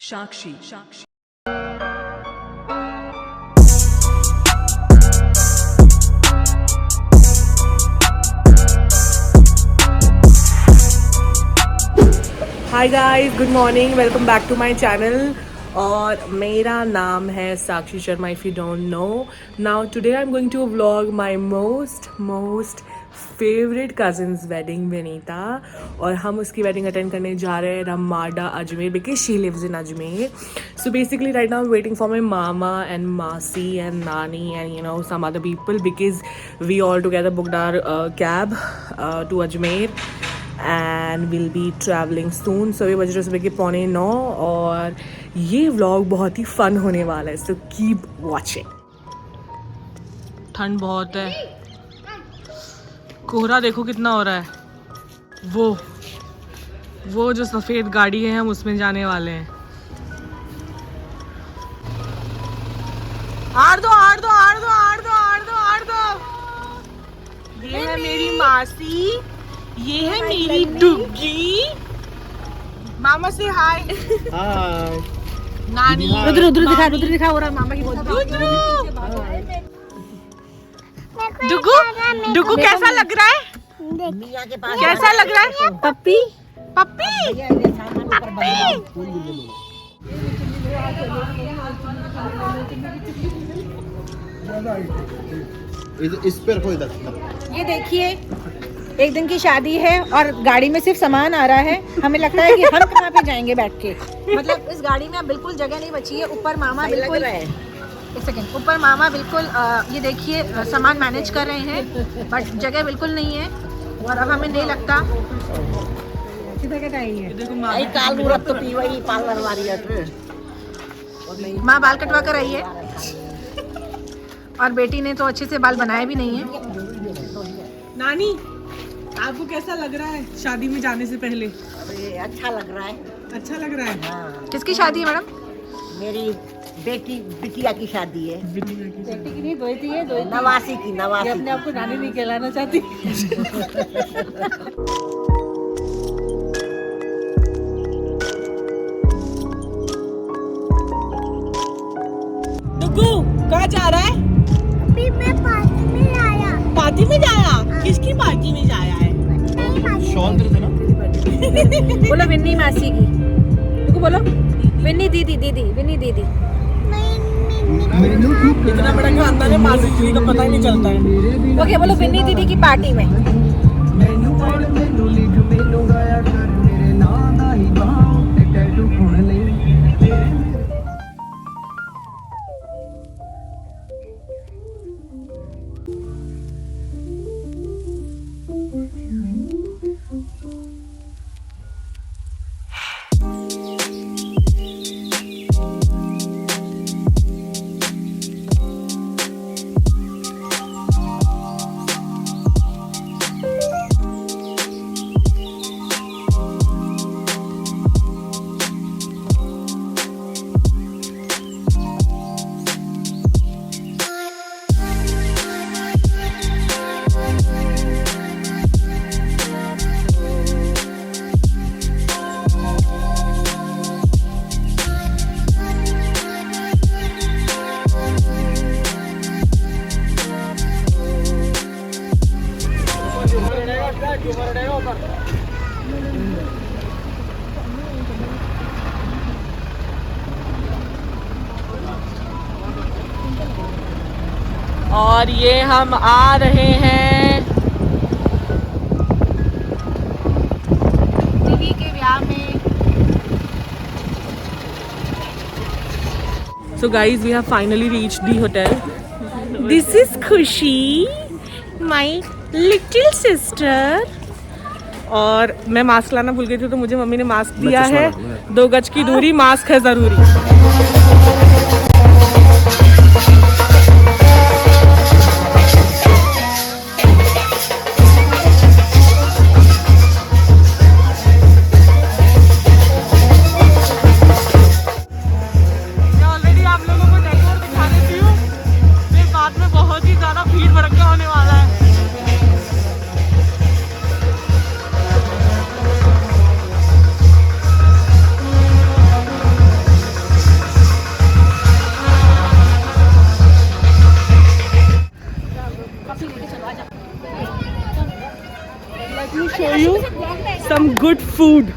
Sakshi Sakshi. Hi guys, good morning, welcome back to my channel. और मेरा नाम है Sakshi Sharma, if you don't know. Now today I am going to vlog my most favourite cousin's wedding, Vinita. और हम उसकी wedding attend करने जा रहे हैं Ramada, Ajmer, because she lives in Ajmer. So basically right now I am waiting for my mama and masi and nani and you know some other people, because we all together booked our cab to Ajmer and we'll be traveling soon. So अभी बज रहे सुबह के 8:45 और ये vlog बहुत ही fun होने वाला है, सो कीप वॉचिंग। ठंड बहुत है, कोहरा देखो कितना हो रहा है। वो जो सफ़ेद गाड़ी है, हम उसमें जाने वाले हैं। आड़ दो। ये है मेरी मासी, ये है मेरी डुग्गी। मामा से हाय। नानी उधर दिखा हो रहा है मामा की डुगू कैसा लग रहा है? कैसा लग रहा है? पप्पी इस पर कोई ये देखिए, एक दिन की शादी है और गाड़ी में सिर्फ सामान आ रहा है। हमें लगता है कि हम कहाँ पे जाएंगे बैठ के। मतलब इस गाड़ी में अब बिल्कुल जगह नहीं बची है। ऊपर मामा बिल्कुल, एक सेकेंड, ऊपर मामा बिल्कुल ये देखिए सामान मैनेज कर रहे हैं, बट जगह बिल्कुल नहीं है। और अब हमें नहीं लगता माँ बाल कटवा कर आई है और बेटी ने तो अच्छे से बाल बनाए भी नहीं है। नानी, आपको कैसा लग रहा है शादी में जाने से पहले? अरे अच्छा लग रहा है। हाँ। किसकी शादी है मैडम? मेरी बेटी बिटिया की शादी है। बेटी की नहीं, दोती है। नवासी की। अपने आप को नानी नहीं कहलाना चाहती। डुगू कहाँ जा रहा है? अभी मैं पार्टी में आया। पार्टी में जाया? किसकी पार्टी में जाया है? बोलो विन्नी मासी की। देखो बोलो विन्नी दीदी। इतना बड़ा खानदान है, मासी जी का पता ही नहीं चलता है। ओके, बोलो विन्नी दीदी की पार्टी में। और ये हम आ रहे हैं दीदी के ब्याह में। So guys, we have finally reached the hotel. This is Khushi, my little sister. और मैं मास्क लाना भूल गई थी, तो मुझे मम्मी ने मास्क दिया है। 2 गज की दूरी, मास्क है ज़रूरी। food.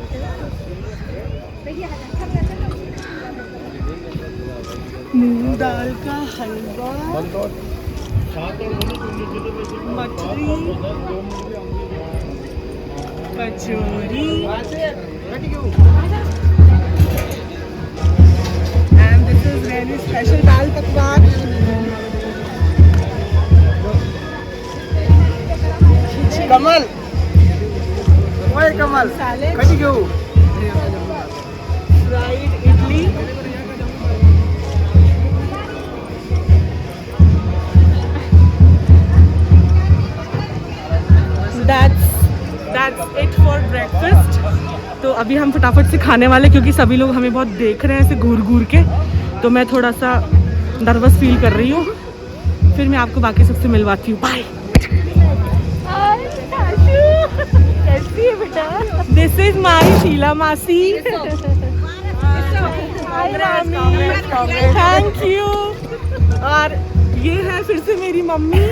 मूंग दाल का हलवा, मछली, कचौरी, and this is very special दाल पकवान. कमल, ओए कमल, Salad, कटी क्यों? fried idli, that's it for breakfast. तो अभी हम फटाफट से खाने वाले, क्योंकि सभी लोग हमें बहुत देख रहे हैं ऐसे घूर घूर के, तो मैं थोड़ा सा नर्वस फील कर रही हूँ. फिर मैं आपको बाकी सबसे मिलवाती हूँ. Bye. This is my Sheela masi. Thank you. और ये है फिर से मेरी मम्मी,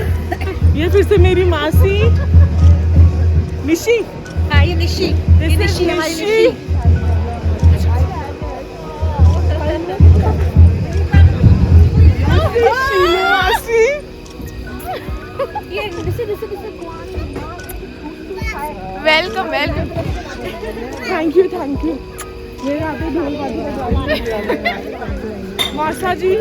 ये फिर से मेरी मासी निशी. हाँ ये निशी, This is हमारी निशी. शीला मासी. Welcome welcome. Thank you thank you. मेरे आते ढोल बाजी. मासा जी.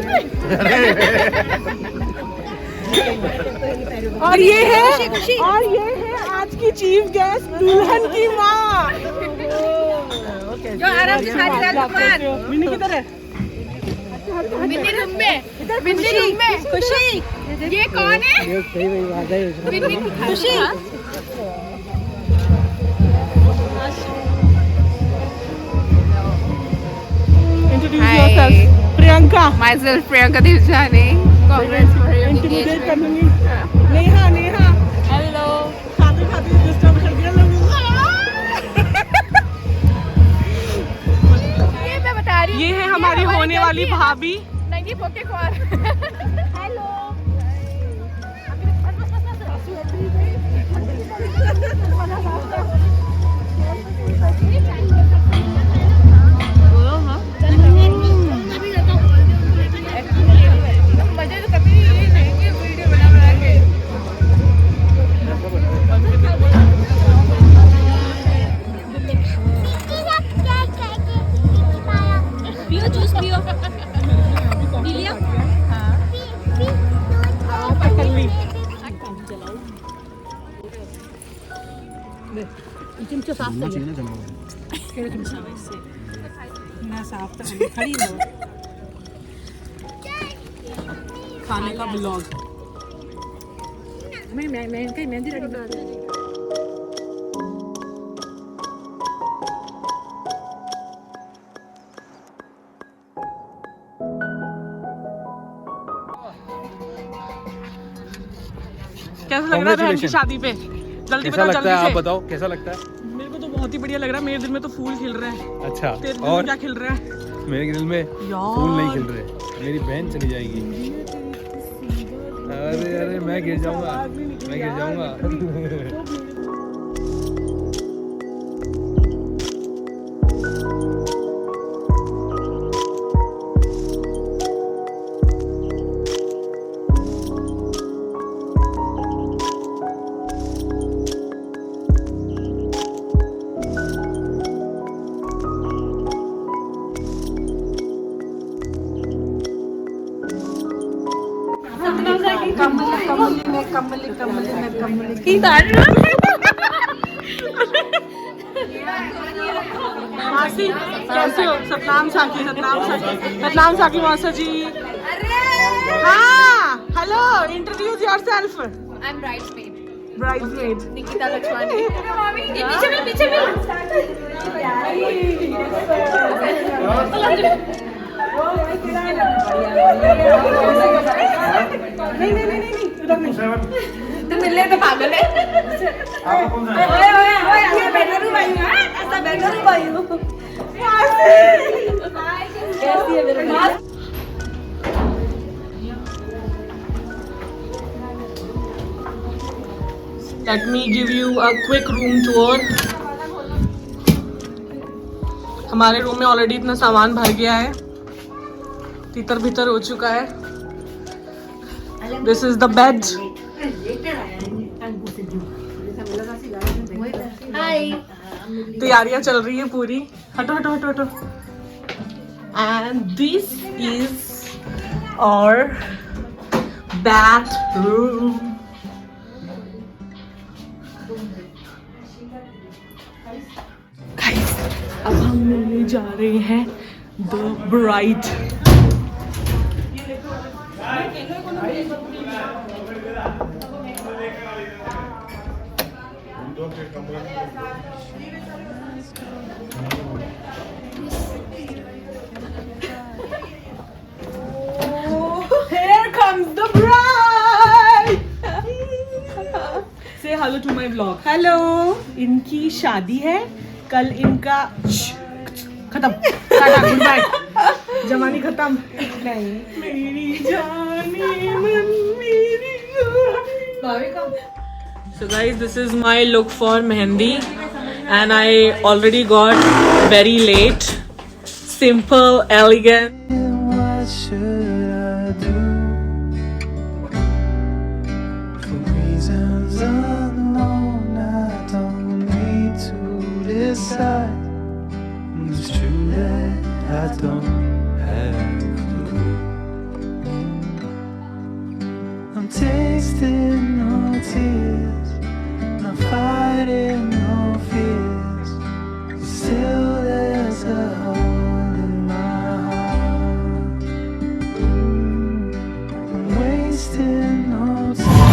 और ये है आज की चीफ गेस्ट, दुल्हन की माँ. जो आराम से खाती है. मिनी किधर है? बिन्नी रूम में, बिन्नी रूम में. खुशी, ये कौन है? बिन्नी खुशी. Introduce yourself. Priyanka. Myself Priyanka Devjani. Congrats for your Introduce engagement. करूँगी. नेहा. Hello. खाते डिस्टर्ब कर दिया लोगों को. ये मैं बता रही हूँ. ये है हमारी होने वाली भाभी. नंगी पोके कौन? मजे तो कभी नहीं कि वीडियो बना के. पियो जूस पियो. पी लिया? खाने का ब्लॉग. मैं मेहंदी रेडी कर रही हूँ. कैसा लग रहा है बहन की शादी पे? जल्दी कैसा बता, लगता है? जल्दी आप से. बताओ कैसा लगता है? मेरे को तो बहुत ही बढ़िया लग रहा है. मेरे दिल में तो फूल खिल रहे हैं. अच्छा. तेरे दिल में और क्या खिल रहा है? मेरे दिल में फूल नहीं खिल रहे. मेरी बहन चली जाएगी. अरे मैं गिर जाऊंगा. मासी कैसे हो? सतनाम साकी मासा जी. हाँ hello, introduce yourself. I am bridesmaid. Bridesmaid Nikita Laxmani. नहीं. तुम मिलने तो पागल है. Let me give you a quick room tour. हमारे रूम में ऑलरेडी इतना सामान भर गया है, तीतर भीतर हो चुका है। This is the bed. तैयारियां चल रही है पूरी। हटो हटो हटो हटो। एंड दिस इज और bathroom। Guys, अब हम मिलने जा रहे हैं The Bride। Here comes the bride। Say hello to my vlog। Hello। इनकी शादी है कल, इनका खत्म, टाटा गुड बाय, जमानी खत्म। नहीं मेरी जानी मन मेरी जानी। So guys, this is my look for mehendi and I already got very late, simple, elegant। What should I do? For reasons unknown, I don't need to decide. It's true that I don't have a clue. I'm tasting no tears, not fighting no fears. Still there's a hole in my heart. I'm wasting no time.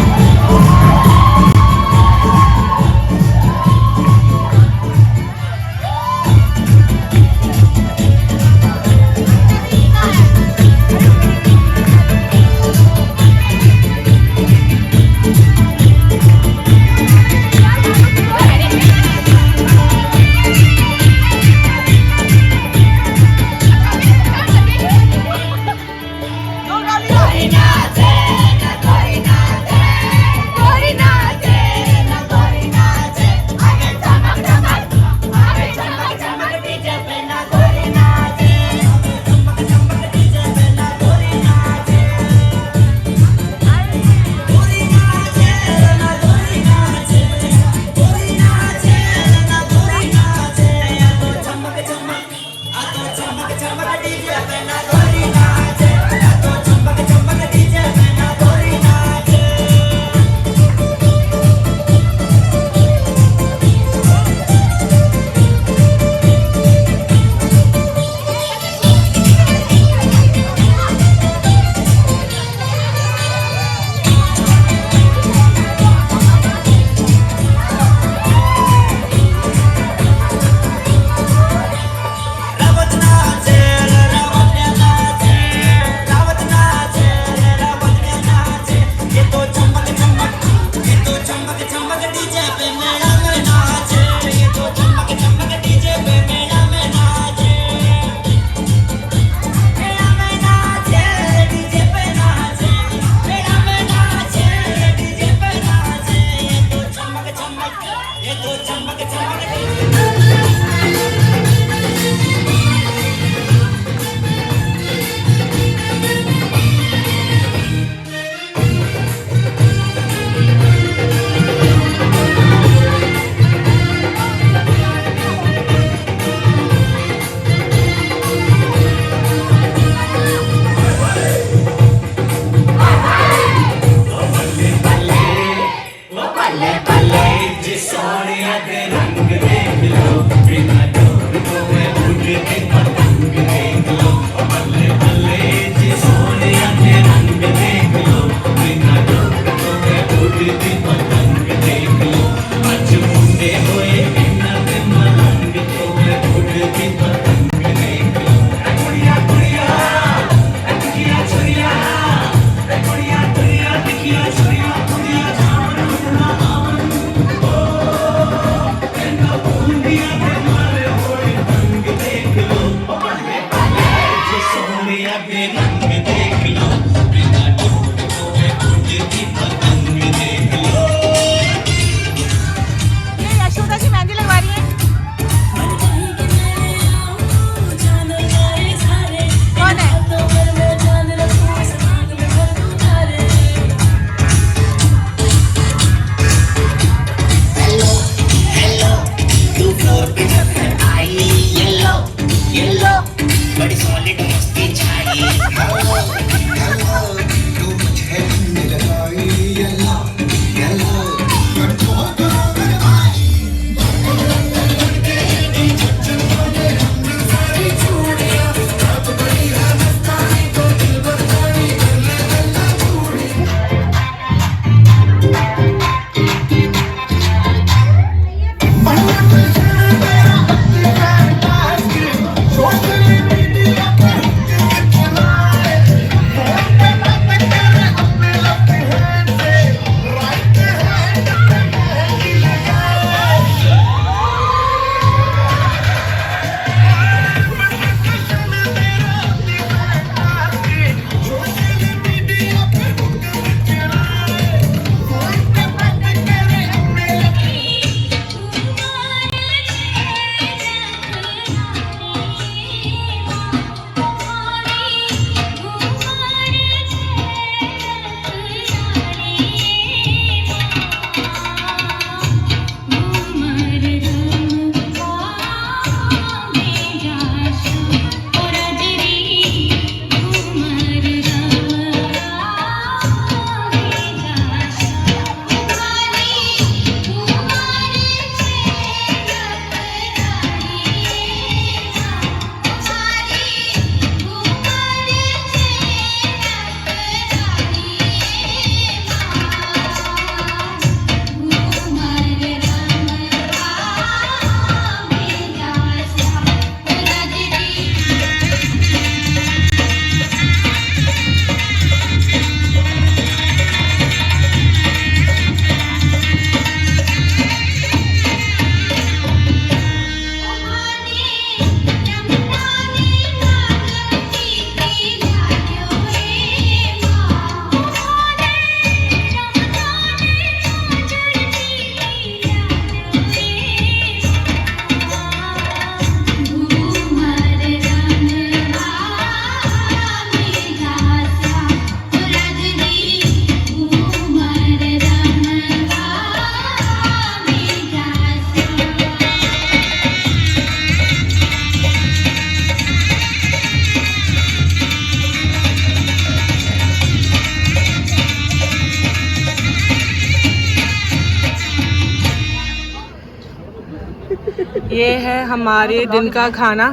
ये है हमारे दिन का खाना।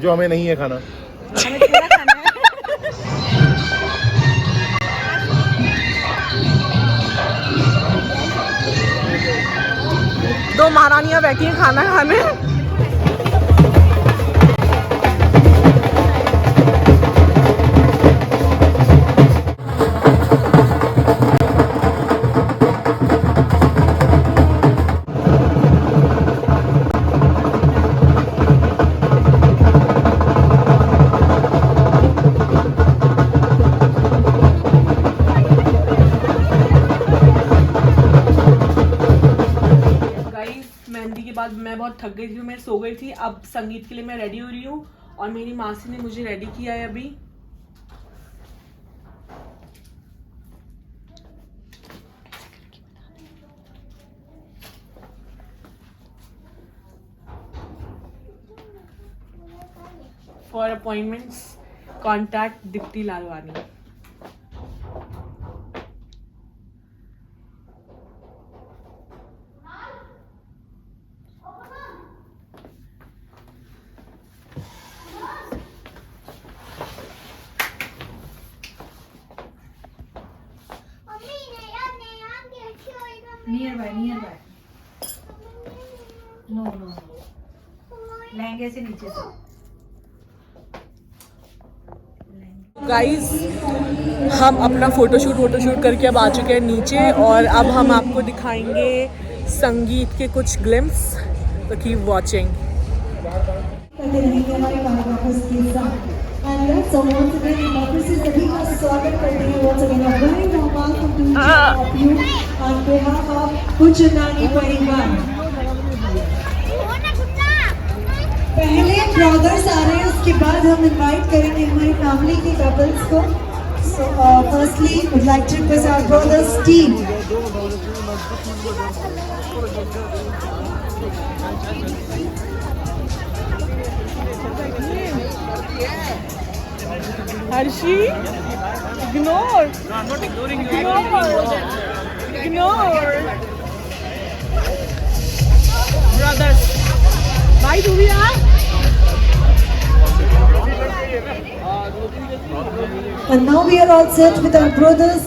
जो हमें नहीं है खाना। दो महारानियां बैठी हैं खाना खाने। मेहंदी के बाद मैं बहुत थक गई थी, मैं सो गई थी। अब संगीत के लिए मैं रेडी हो रही हूँ और मेरी मासी ने मुझे रेडी किया है अभी। For appointments contact Deepti Lalwani. Near by no लहंगे से नीचे से। गाइस हम अपना फोटोशूट करके अब आ चुके हैं नीचे और अब हम आपको दिखाएंगे संगीत के कुछ ग्लिम्स। तो कीप वॉचिंग। पहले ब्रदर्स आ रहे हैं, उसके बाद हम इनवाइट करेंगे हमारी फैमिली के कपल्स को। So firstly, would like to request our brother Steve. Harshi, ignore. No, I'm not ignoring you. Ignore. Brothers. Bye, Duvia. And now we are all set with our brothers.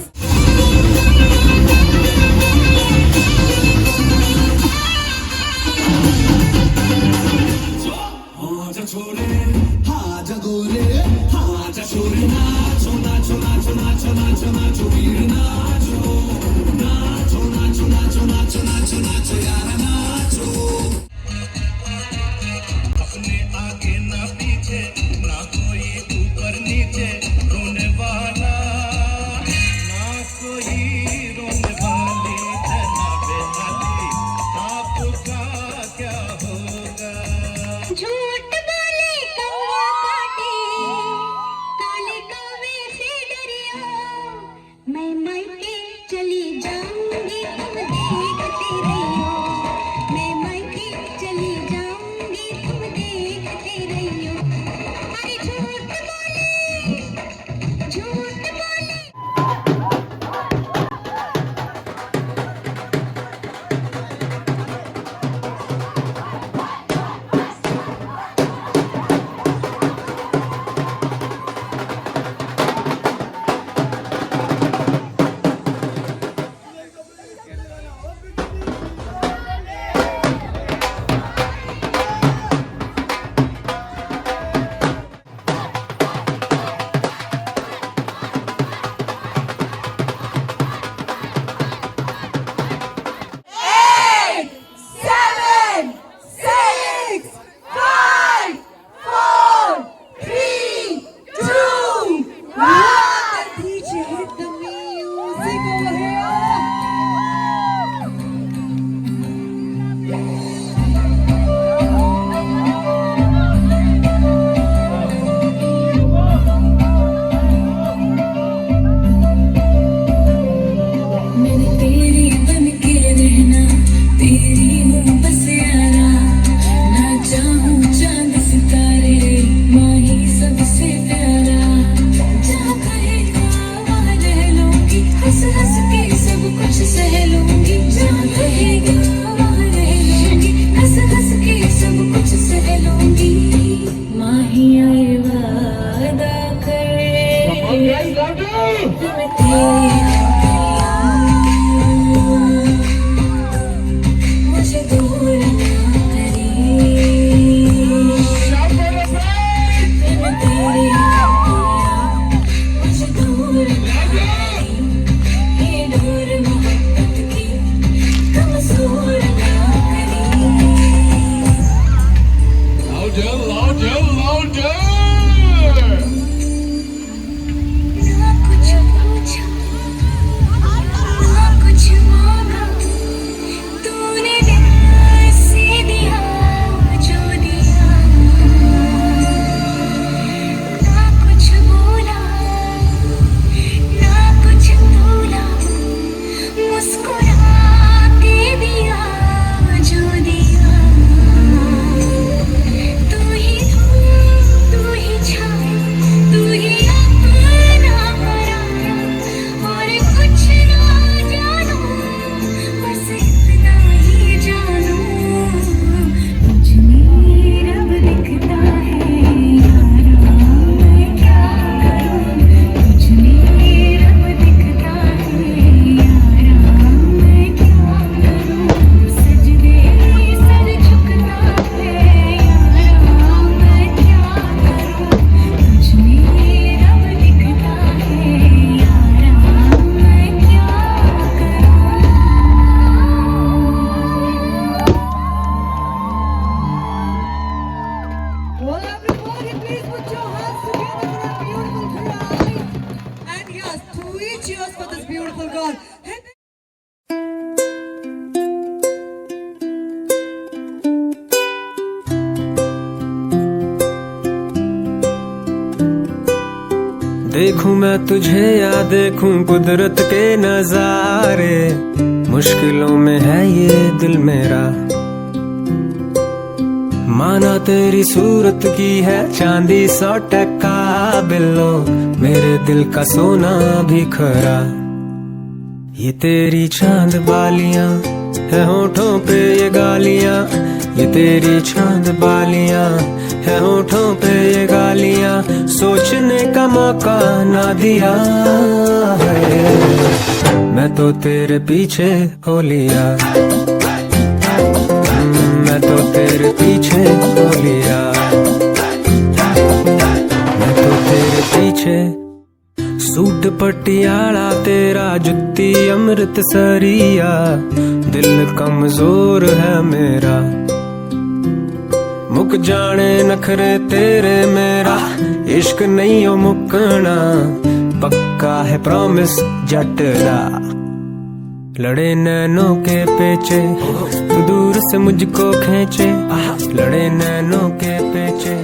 झूठ बोले कौवा काटे, काले कौवे से डरियो, मैं मायके चली जाऊंगी तुम देखते रहियो, मैं मायके चली जाऊंगी तुम देखते रहियो, अरे झूठ बोले, झूठ बोले। देखूं मैं तुझे या देखूं कुदरत के नजारे, मुश्किलों में है ये दिल मेरा। माना तेरी सूरत की है चांदी 100% बिल्लो, मेरे दिल का सोना भी खरा। ये तेरी चांद बालियां है होठों पे ये गालियां, ये तेरी चांद बालियां है होठों पे ये गालियां, सोचने का मौका ना दिया है। मैं तो तेरे पीछे हो लिया, मैं तो तेरे पीछे हो लिया, मैं तो तेरे पीछे। सूट पटियाला तेरा जुत्ती अमृतसरिया, दिल कमजोर है मेरा, मुक जाने नखरे तेरे मेरा, इश्क नहीं हो मुकना, पक्का है प्रॉमिस जट दा। लड़े नैनों के पेचे तू दूर से मुझको खींचे, लड़े नैनों के पेचे